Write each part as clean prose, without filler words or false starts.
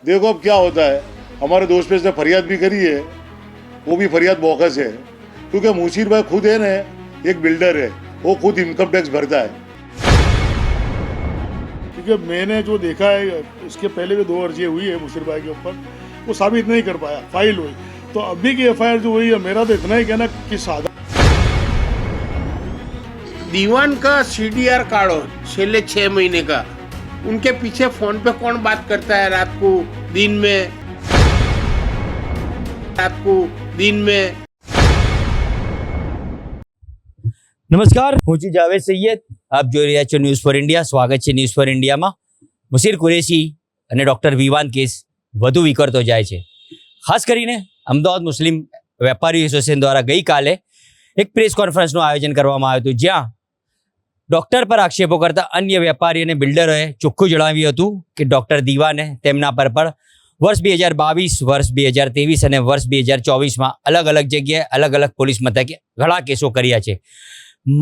देखो अब क्या होता है। हमारे दोस्त पे इसने फरियाद भी करी है, वो भी फरियाद बोगस है, क्योंकि मुशीर भाई खुद है ना, एक बिल्डर है, वो खुद इनकम टैक्स भरता है। क्योंकि मैंने जो देखा है, इसके पहले भी 2 अर्जी हुई है मुशीर भाई के ऊपर, वो साबित नहीं कर पाया, फाइल हुई। तो अभी की एफआईआर जो हुई है, मेरा तो इतना ही कहना कि सादा दीवान का सीडीआर काढ़ो छेले 6 महीने का, उनके पीछे फोन पे कौन बात करता है रात को दिन में। નમસ્કાર, હું છું જાવેદ સૈયદ. આપ જોઈ રહ્યા છો ન્યૂઝ ફોર ઇન્ડિયા. સ્વાગત છે ન્યૂઝ ફોર ઇન્ડિયામાં. મુશીર કુરેશી અને ડૉક્ટર વિવાન કેસ વધુ વિકળતો જાય છે. ખાસ કરીને અમદાવાદ મુસ્લિમ વેપારી એસોસિએશન દ્વારા ગઈકાલે એક પ્રેસ કોન્ફરન્સનું આયોજન કરવામાં આવ્યું હતું, જ્યાં ડૉક્ટર પર આક્ષેપો કરતા અન્ય વેપારી અને બિલ્ડરોએ ચોખ્ખું જણાવ્યું હતું કે ડૉક્ટર દીવાને તેમના પર પણ વર્ષ 2022, વર્ષ 2023 અને વર્ષ 2024માં અલગ અલગ જગ્યાએ અલગ અલગ પોલીસ મથકે ઘણા કેસો કર્યા છે.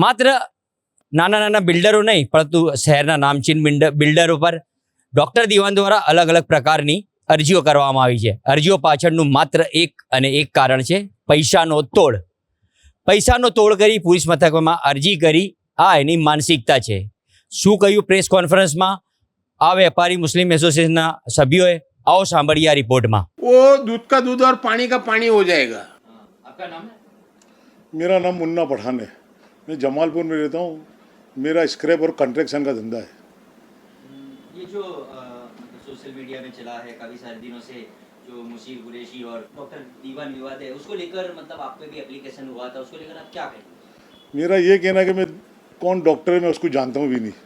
માત્ર નાના નાના બિલ્ડરો નહીં, પરંતુ શહેરના નામચીન બિલ્ડરો પર ડૉક્ટર દીવાન દ્વારા અલગ અલગ પ્રકારની અરજીઓ કરવામાં આવી છે. અરજીઓ પાછળનું માત્ર એક અને એક કારણ છે, પૈસાનો તોડ કરી પોલીસ મથકોમાં અરજી કરી, આ એની માનસિકતા છે. શું કહ્યું પ્રેસ કોન્ફરન્સમાં આ વેપારી મુસ્લિમ એસોસિએશનના સભ્યોએ? आओ सांभळिए आ रिपोर्ट में. वो दूध का दूध और पानी का पानी हो जाएगा. आपका नाम? मेरा नाम मुन्ना पठान है, मैं जमालपुर में रहता हूँ। मेरा स्क्रैप और कंस्ट्रक्शन का धंधा है। ये जो सोशल मीडिया में चला है काफ़ी सारे दिनों से, जो मुशीर कुरैशी और डॉक्टर दीवान विवाद है, उसको लेकर मतलब आप पे भी एप्लीकेशन हुआ था, उसको लेकर आप क्या कहेंगे? मेरा ये कहना है कि मैं कौन डॉक्टर है मैं उसको जानता हूँ भी नहीं,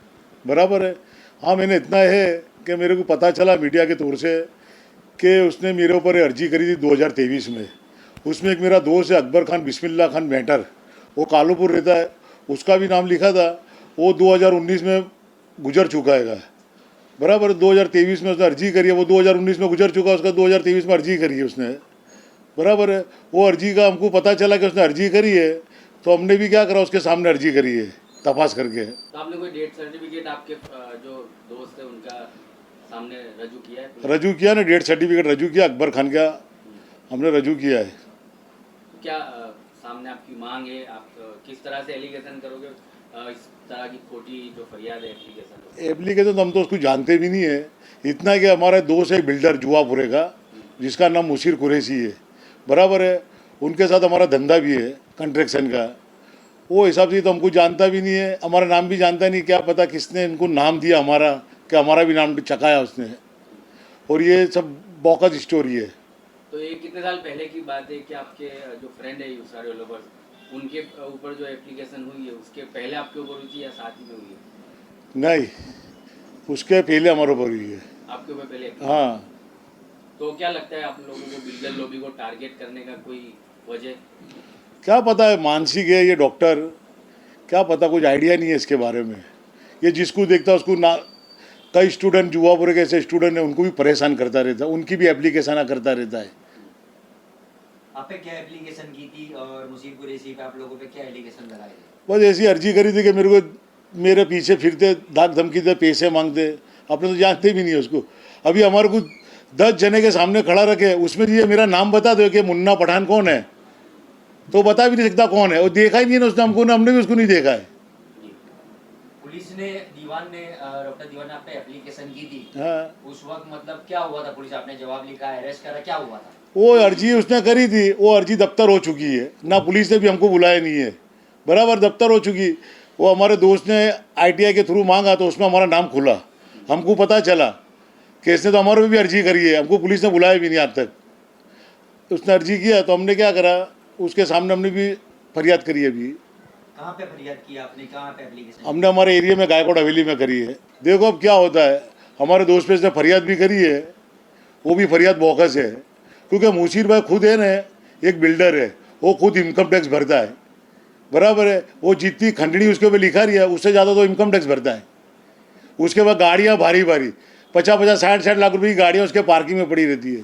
बराबर है। हाँ, मैंने इतना है कि मेरे को पता चला मीडिया के तौर से कि उसने मेरे ऊपर अर्जी करी थी 2023 में। उसमें एक मेरा दोस्त है अकबर खान बिस्मिल्ला खान मेंटर, वो कालूपुर रहता है, उसका भी नाम लिखा था। वो 2019 में गुजर चुका है, बराबर। 2023 में उसने अर्जी करी है, वो 2019 में गुजर चुका, उसका 2023 में अर्जी करी है उसने, बराबर है। वो अर्जी का हमको पता चला कि उसने अर्जी करी है, तो हमने भी क्या करा, उसके सामने अर्जी करी है तपास करके। तो आपने कोई डेथ सर्टिफिकेट आपके जो दोस्त है उनका सामने रजू किया है? रजू किया ना, डेथ सर्टिफिकेट रजू किया, अकबर खान का हमने रजू किया है। क्या सामने आपकी मांग है? आप किस तरह से एलिगेशन करोगे इस तरह की खोटी जो फरियाद है एप्लीकेशन तो हम तो उसको जानते भी नहीं है। इतना कि हमारा दोस्त है बिल्डर जुआपुरे का, जिसका नाम मुशीर कुरैशी है, बराबर है। उनके साथ हमारा धंधा भी है कंस्ट्रक्शन का। वो हिसाब से तो हमको जानता भी नहीं है, हमारा नाम भी जानता नहीं। क्या पता किसने इनको नाम दिया हमारा, कि हमारा भी नाम चकाया उसने। और ये सब बोकस स्टोरी है। तो ये कितने साल पहले की बात है कि आपके जो फ्रेंड है यूसार लवर्स, उनके ऊपर जो एप्लीकेशन हुई है उसके पहले आपके ऊपर हुई थी या साथ ही में हुई है? नहीं, उसके पहले हमारे ऊपर हुई है। आपके ऊपर पहले? हाँ। तो क्या लगता है आप लोगों को बिल्डर लॉबी को टारगेट करने का कोई वजह? क्या पता है, मानसिक है ये डॉक्टर, क्या पता, कुछ आइडिया नहीं है इसके बारे में। ये जिसको देखता है उसको ना, कई स्टूडेंट जुआपुरे के ऐसे स्टूडेंट हैं, उनको भी परेशान करता रहता है, उनकी भी एप्लीकेशन करता रहता है। आप पे क्या एप्लीकेशन की थी और मुशीर कुरैशी पे आप लोगों पे क्या एलिगेशन लगाए थे? बस ऐसी अर्जी करी थी कि मेरे पीछे फिरते, धाक धमकी दे, पैसे मांगते। अपने तो जानते भी नहीं है उसको। अभी हमारे को 10 जने के सामने खड़ा रखे, उसमें ये मेरा नाम बता दो कि मुन्ना पठान कौन है, तो बता भी नहीं सकता कौन है। वो देखा ही नहीं है उसने हमको, हमने भी उसको नहीं देखा है। पुलिस ने डॉक्टर दीवान ने आप पे एप्लीकेशन की थी, हाँ। उस वक्त मतलब क्या हुआ था? पुलिस आपने जवाब लिखा, अरेस्ट करा, क्या हुआ था? वो अर्जी उसने करी थी, वो अर्जी दफ्तर हो चुकी है ना, पुलिस ने भी हमको बुलाया नहीं है, बराबर। दफ्तर हो चुकी। वो हमारे दोस्त ने ITI के थ्रू मांगा, तो उसमें हमारा नाम खुला, हमको पता चला कि इसने तो हमारे पे भी अर्जी करी है, हमको पुलिस ने बुलाया भी नहीं आज तक। उसने अर्जी किया तो हमने क्या करा, उसके सामने हमने भी फरियाद करी है। अभी कहाँ पे फरियाद की आपने? कहाँ पे एप्लीकेशन? हमने हमारे एरिया में गायकवाड़ हवेली में करी है। देखो अब क्या होता है, हमारे दोस्त पे इसने फरियाद भी करी है, वो भी फरियाद बोगस है, क्योंकि मुशीर भाई खुद है ना, एक बिल्डर है, वो खुद इनकम टैक्स भरता है, बराबर है। वो जितनी खंडनी उसके ऊपर लिखा रही है, उससे ज़्यादा तो इनकम टैक्स भरता है। उसके बाद गाड़ियाँ भारी भारी 50-50, 60-60 लाख रुपए की गाड़ियाँ उसके पार्किंग में पड़ी रहती है।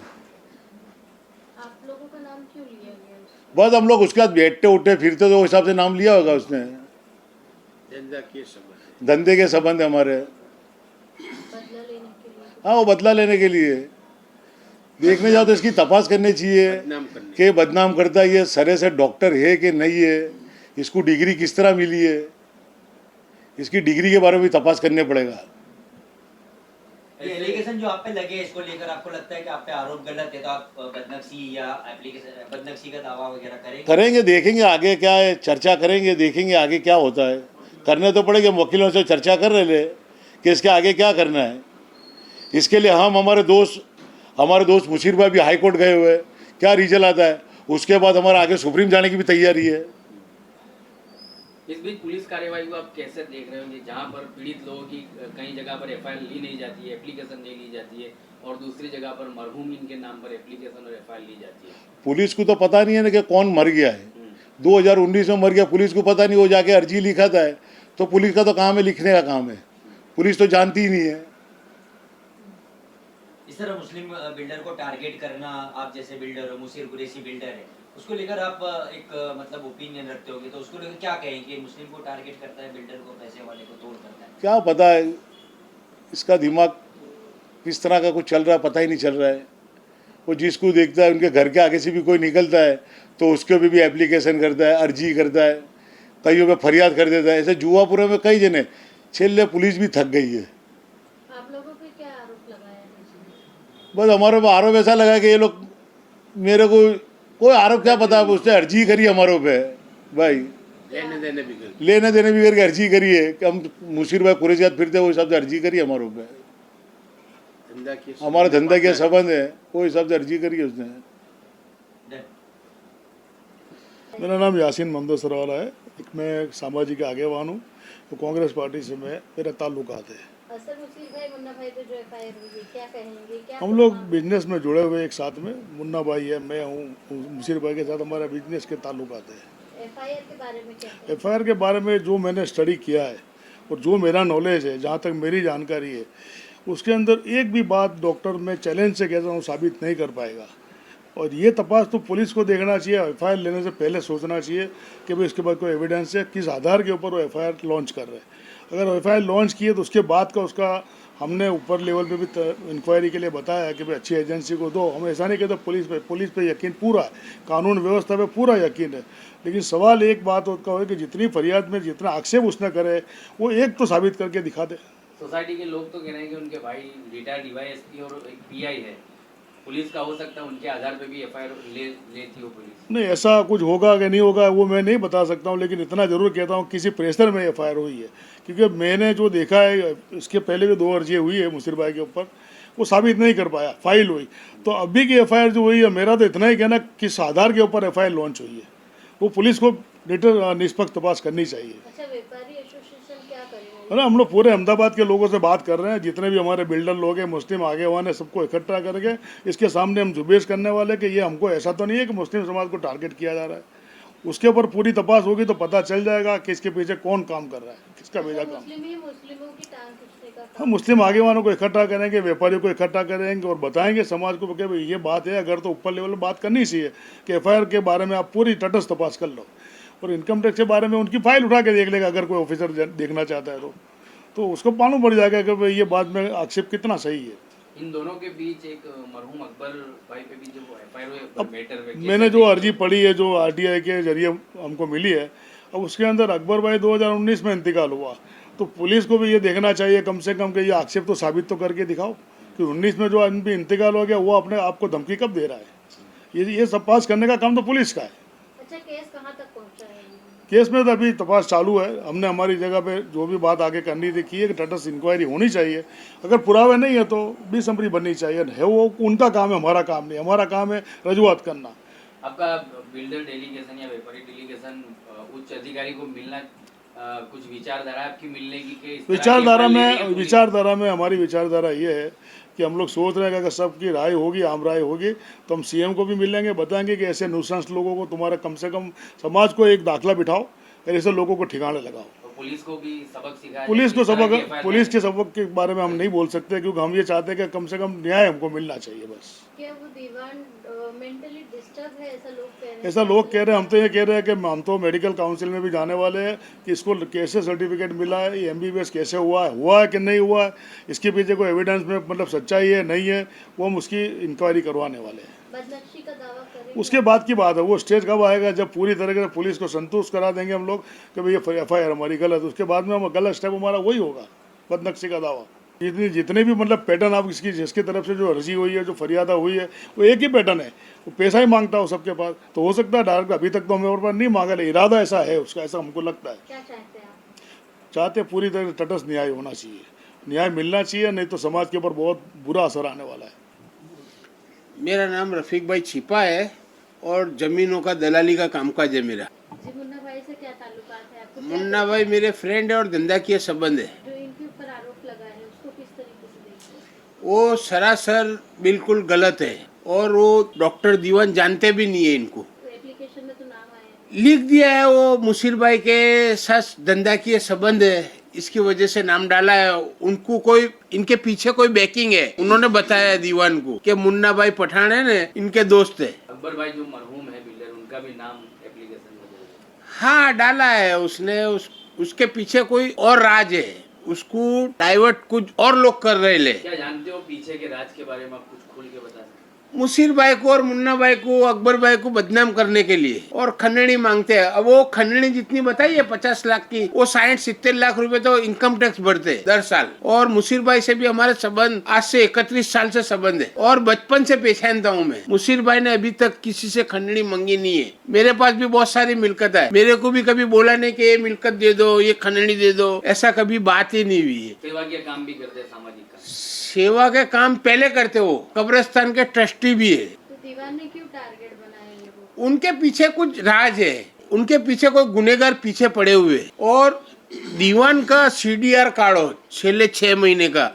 आप लोगों का नाम क्यों लिया गया? बस हम लोग उसके बाद बैठते उठते फिरते, तो उस हिसाब से नाम लिया होगा उसने। धंधे के संबंध हमारे। बदला लेने के लिए? हाँ, वो बदला लेने के लिए। देखने जाओ तो इसकी तपास करनी चाहिए बदनाम करने कि बदनाम करता है, ये सरे से डॉक्टर है कि नहीं है, इसको डिग्री किस तरह मिली है, इसकी डिग्री के बारे में भी तपास करने पड़ेगा। ये एलिगेशन जो आप पे लगे इसको लेकर आपको लगता है कि आप पे आरोप गलत है, तो आप बदनक्सी या एप्लीकेशन बदनक्सी का दावा वगैरह करेंगे? करेंगे, देखेंगे आगे क्या है, चर्चा करेंगे, देखेंगे आगे क्या होता है। करने तो पड़ेगा, वकीलों से चर्चा कर रहे ले कि इसके आगे क्या करना है। इसके लिए हम हमारे दोस्त मुशीर भाई भी हाई कोर्ट गए हुए हैं, क्या रिजल्ट आता है उसके बाद हमारा आगे सुप्रीम जाने की भी तैयारी है। इस बीच पुलिस कार्रवाई को आप कैसे देख रहे होंगे, जहां पर पीड़ित लोगों की कई जगह पर एफआईआर ली नहीं जाती है, एप्लीकेशन नहीं ली जाती है, और दूसरी जगह पर मरहूम इनके नाम पर एप्लीकेशन और एफआईआर ली जाती है? पुलिस को तो पता नहीं है ना कि कौन मर गया है। 2019 में मर गया, पुलिस को पता नहीं, वो जाके अर्जी लिखाता है तो पुलिस का तो काम है, लिखने का काम है, पुलिस तो जानती ही नहीं है। इस तरह मुस्लिम बिल्डर को टारगेट करना, आप जैसे बिल्डर हो, मुसीर कुरैशी बिल्डर है, उसको लेकर आप एक मतलब ओपिनियन रखते होगे, तो उसको लेकर क्या कहेंगे? मुस्लिम को टारगेट करता है, बिल्डर को, पैसे वाले को तोड़ करता है। क्या पता है इसका दिमाग किस तरह का कुछ चल रहा है, पता ही नहीं चल रहा है। वो जिसको देखता है, उनके घर के आगे से भी कोई निकलता है तो उसके भी एप्लीकेशन करता है, अर्जी करता है, कईयों पे फरियाद कर देता है। ऐसे जुआपुरे में कई जने छेले, पुलिस भी थक गई है। आप लोगों पे क्या आरोप लगाया है? बस हमारे पे आरोप ऐसा लगा कि ये लोग, मेरे को कोई आरोप क्या पता, उसने अर्जी करी हमारे पे भाई, लेने देने भी गए। लेने देने भी करके अर्जी करी है कि हम मुशीर भाई कुरैशी फिरते, वो हिसाब से अर्जी करी हमारे पे, धंधा की हमारा धंधा के संबंध है, वो हिसाब से अर्जी करी है उसने। मेरा नाम यासीन मंदोसरवाला है। मैं सामाजिक आगेवान हूँ, तो कांग्रेस पार्टी से मेरा ताल्लुकात है। सर, मुसीर भाई मुन्ना भाई पे जो एफआईआर हुई है, क्या कहेंगे? क्या हम लोग बिजनेस में जुड़े हुए एक साथ में, मुन्ना भाई है, मैं हूँ, मुशीर भाई के साथ हमारा बिजनेस के ताल्लुकात है। एफआईआर के बारे में क्या कहेंगे? एफआईआर के बारे में जो मैंने स्टडी किया है और जो मेरा नॉलेज है, जहाँ तक मेरी जानकारी है, उसके अंदर एक भी बात डॉक्टर मैं चैलेंज से कहता हूँ साबित नहीं कर पाएगा। और ये तपास तो पुलिस को देखना चाहिए, एफआईआर लेने से पहले सोचना चाहिए कि भाई इसके बाद कोई एविडेंस है, किस आधार के ऊपर वो एफआईआर लॉन्च कर रहे हैं। अगर एफआईआर लॉन्च किए तो उसके बाद का उसका हमने ऊपर लेवल पे भी इंक्वायरी के लिए बताया कि भाई अच्छी एजेंसी को दो। हम ऐसा नहीं कहते पुलिस पे यकीन पूरा है, कानून व्यवस्था पे पूरा यकीन है, लेकिन सवाल एक बात होता है कि जितनी फरियाद में जितना आक्षेप उसने करे वो एक तो साबित करके दिखा दे। सोसाइटी के लोग तो कह रहे हैं कि उनके भाई रिटायर्ड डीवाईएसपी और एक पीआई है, पुलिस का हो सकता है उनके आधार पे भी एफआईआर लेती हो पुलिस। नहीं, ऐसा कुछ होगा कि नहीं होगा वो मैं नहीं बता सकता हूँ, लेकिन इतना ज़रूर कहता हूँ किसी प्रेशर में एफआईआर हुई है, क्योंकि मैंने जो देखा है इसके पहले भी 2 अर्जियाँ हुई है मुशीर भाई के ऊपर, वो साबित नहीं कर पाया, फाइल हुई। तो अभी की एफआईआर जो हुई है, मेरा तो इतना ही कहना किस आधार के ऊपर एफआईआर लॉन्च हुई है, वो पुलिस को निष्पक्ष तपास करनी चाहिए। अच्छा, व्यापारी एसोसिएशन क्या करेगा? है ना, हम लोग पूरे अहमदाबाद के लोगों से बात कर रहे हैं, जितने भी हमारे बिल्डर लोग हैं, मुस्लिम आगेवान है, सबको इकट्ठा करके इसके सामने हम जुबेश करने वाले कि ये हमको ऐसा तो नहीं है कि मुस्लिम समाज को टारगेट किया जा रहा है। उसके ऊपर पूरी तपास होगी तो पता चल जाएगा कि इसके पीछे कौन काम कर रहा है, किसका भेजा काम। मुस्लिमों की टांग खींचने का हम मुस्लिम आगेवानों को इकट्ठा करेंगे, व्यापारियों को इकट्ठा करेंगे और बताएंगे समाज को कि भाई ये बात है। अगर तो ऊपर लेवल में बात करनी चाहिए कि एफआईआर के बारे में आप पूरी तटस्थ तपास कर लो, और इनकम टैक्स के बारे में उनकी फाइल उठा के देख लेगा अगर कोई ऑफिसर देखना चाहता है तो उसको मालूम पड़ जाएगा कि भाई ये बात में आक्षेप कितना सही है। इन दोनों के बीच एक मरहूम अकबर भाई पे भी जो एफआईआर मैटर में मैंने जो अर्जी पढ़ी है, जो आरटीआई के जरिए हमको मिली है, अब उसके अंदर अकबर भाई 2019 में इंतकाल हुआ, तो पुलिस को भी ये देखना चाहिए कम से कम कि ये आक्षेप तो साबित तो करके दिखाओ कि 19 में जो आदमी इंतकाल हो गया वो अपने आप को धमकी कब दे रहा है। ये सब पास करने का काम तो पुलिस का है। अच्छा, केस कहाँ तक पहुँचा है? केस में तो अभी तपास चालू है। हमने हमारी जगह पे जो भी बात आगे करनी थी की है कि तटस्थ इंक्वायरी होनी चाहिए। अगर पुरावे नहीं है तो बेसब्री बननी चाहिए, है वो उनका काम है, हमारा काम नहीं। हमारा काम है रजूआत करना। आपका बिल्डर डेलीगेशन या व्यापारी डेलीगेशन उच्च अधिकारी को मिलना कुछ विचारधारा आपकी मिलने की कि विचारधारा में हमारी विचारधारा ये है कि हम लोग सोच रहे हैं कि अगर सबकी राय होगी, आम राय होगी, तो हम सीएम को भी मिलेंगे, बताएंगे कि ऐसे नुकसानग्रस्त लोगों को तुम्हारा कम से कम समाज को एक दाखला बिठाओ और ऐसे लोगों को ठिकाने लगाओ। तो पुलिस को भी सबक सिखाया, पुलिस के सबक के बारे में हम नहीं बोल सकते, क्योंकि हम ये चाहते हैं कि कम से कम न्याय हमको मिलना चाहिए बस। क्या वो दीवान मेंटली डिस्टर्ब है, ऐसा लोग कह रहे हैं। ऐसा लोग कह रहे हैं, हम तो ये कह रहे हैं कि हम तो मेडिकल काउंसिल में भी जाने वाले हैं कि इसको कैसे सर्टिफिकेट मिला है, ये MBBS कैसे हुआ है कि नहीं हुआ है, इसके पीछे कोई एविडेंस में मतलब सच्चाई है नहीं है, वो हम उसकी इंक्वायरी करवाने वाले हैं। बदनक्षी का दावा करेंगे। उसके बाद की बात है, वो स्टेज कब आएगा जब पूरी तरीके से पुलिस को संतुष्ट करा देंगे हम लोग कि भाई ये FIR हमारी गलत, उसके बाद में हम गलत स्टेप हमारा वही होगा, बदनक्षी का दावा। जितने भी मतलब पैटर्न आप जिसकी तरफ से जो अर्जी हुई है, जो फरियादा हुई है, वो एक ही पैटर्न है, वो पैसा ही मांगता हो सबके पास। तो हो सकता है डायरेक्ट अभी तक तो हमें और बार नहीं मांगा, लेकिन इरादा ऐसा है उसका, ऐसा हमको लगता है। क्या चाहते हैं आप? चाहते हैं पूरी तरह तटस्थ न्याय होना चाहिए, न्याय मिलना चाहिए, नहीं तो समाज के ऊपर बहुत बुरा असर आने वाला है। मेरा नाम रफीक भाई छिपा है और जमीनों का दलाली का कामकाज है मेरा। जी, मुन्ना भाई से क्या ताल्लुकात है आपको? मुन्ना भाई मेरे फ्रेंड है और धंधा किए संबंध है। जो इनके ऊपर आरोप लगा है उसको किस तरीके से देखते हैं? वो सरासर बिल्कुल गलत है और वो डॉक्टर दीवान जानते भी नहीं है इनको। तो एप्लीकेशन में तो नाम आया है। लिख दिया है वो मुशीर भाई के साथ धंधा किए संबंध है, इसकी वजह से नाम डाला है। उनको कोई इनके पीछे कोई बैकिंग है, उन्होंने बताया दीवान को कि मुन्ना भाई पठान है ना, इनके दोस्त है। अकबर भाई जो मरहूम है बिल्डर, उनका भी नाम एप्लीकेशन में है। हाँ डाला है उसने, उसके पीछे कोई और राज है, उसको डाइवर्ट कुछ और लोग कर रहे ले। क्या जानते हो पीछे के राज के बारे में आप कुछ खुल के बता सकते हैं? मुशीर भाई को और मुन्ना भाई को, अकबर भाई को बदनाम करने के लिए और खंडनी मांगते हैं। अब वो खंडनी जितनी बताई है 50 लाख की, वो 60-70 लाख रुपए तो इनकम टैक्स भरते हैं दर साल। और मुशीर भाई से भी हमारे संबंध आज से 31 साल से संबंध है और बचपन से पहचानता हूँ मैं। मुशीर भाई ने अभी तक किसी से खंडनी मांगी नहीं है। मेरे पास भी बहुत सारी मिल्कत है, मेरे को भी कभी बोला नहीं कि ये मिल्कत दे दो, ये खंडनी दे दो, ऐसा कभी बात ही नहीं हुई है। सेवा के काम भी करते हैं, सामाजिक काम। सेवा के काम पहले करते हो, कब्रिस्तान के ट्रस्टी भी है। तो दीवान ने क्यों टारगेट बनाया ये वो? उनके पीछे कुछ राज है, उनके पीछे कोई गुनेगार पीछे पड़े हुए। और दीवान का CDR कार्ड हो छेले 6 महीने का,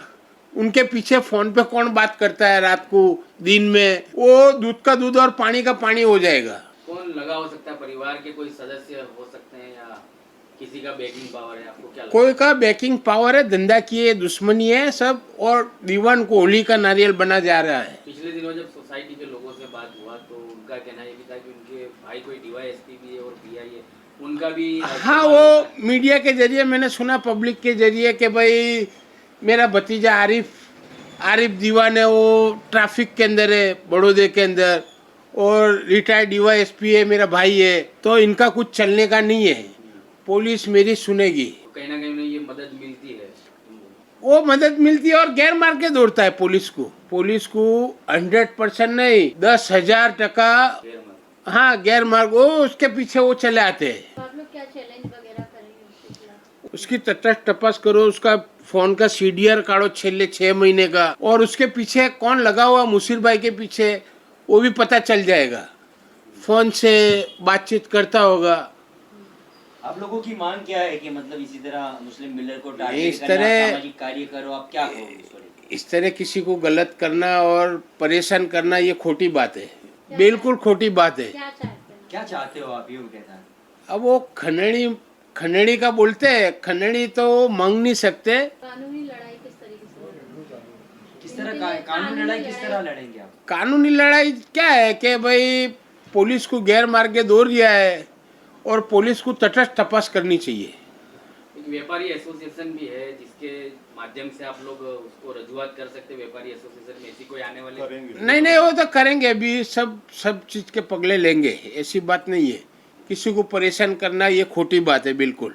उनके पीछे फोन पे कौन बात करता है रात को दिन में, वो दूध का दूध और पानी का पानी हो जाएगा। कौन लगा हो सकता है? परिवार के कोई सदस्य हो सकते हैं या किसी का बैकिंग पावर है? आपको क्या लगता कोई का बैकिंग पावर है, धंधा किए, दुश्मनी है सब, और दीवान को होली का नारियल बना जा रहा है। पिछले दिनों जब सोसाइटी के लोगों से बात हुआ तो उनका कहना ये भी था कि उनके भाई कोई DYSP भी है और PI है, उनका भी हाँ, वो मीडिया के जरिए मैंने सुना, पब्लिक के जरिए, कि भाई मेरा भतीजा आरिफ दीवान है, वो ट्रैफिक के अंदर है बड़ौदे के अंदर, और रिटायर्ड DYSP है मेरा भाई है, तो इनका कुछ चलने का नहीं है, पुलिस मेरी सुनेगी। कहीं ना कहीं उन्हें ये मदद मिलती है। वो मदद मिलती है और गैर मार के दौड़ता है पुलिस को 100% नहीं, 10,000 टका हाँ गैर मार्ग, वो उसके पीछे वो चले आते हैं। तो आप लोग क्या चैलेंज वगैरह करेंगे उसके खिलाफ? उसकी तटस्थ तपास करो, उसका फोन का CDR काढ़ो छेले 6 महीने का, और उसके पीछे कौन लगा हुआ मुशीर भाई के पीछे वो भी पता चल जाएगा, फोन से बातचीत करता होगा। आप लोगों की मांग क्या है कि मतलब इसी तरह मुस्लिम बिल्डर को टारगेट इस करना, तरह सामाजिक कार्य करो, आप क्या करोगे? इस तरह किसी को गलत करना और परेशान करना ये खोटी बात है, बिल्कुल खोटी बात है। क्या चाहते हैं? क्या चाहते हो आप, ये कहना है? अब वो खंडनी का बोलते हैं, खंडनी तो मांग नहीं सकते। कानूनी लड़ाई किस तरीके से लड़ेंगे? किस तरह का कानूनी लड़ाई किस तरह लड़ेंगे आप? कानूनी लड़ाई क्या है कि भाई पुलिस को गैर मार के दौड़ दिया है और पुलिस को तटस्थ तपास करनी चाहिए। एक व्यापारी एसोसिएशन भी है जिसके माध्यम से आप लोग उसको रजूआत कर सकते हैं। व्यापारी एसोसिएशन में ऐसी कोई आने वाले नहीं, वो तो करेंगे, अभी सब चीज के पगले लेंगे, ऐसी बात नहीं है। किसी को परेशान करना ये खोटी बात है बिल्कुल।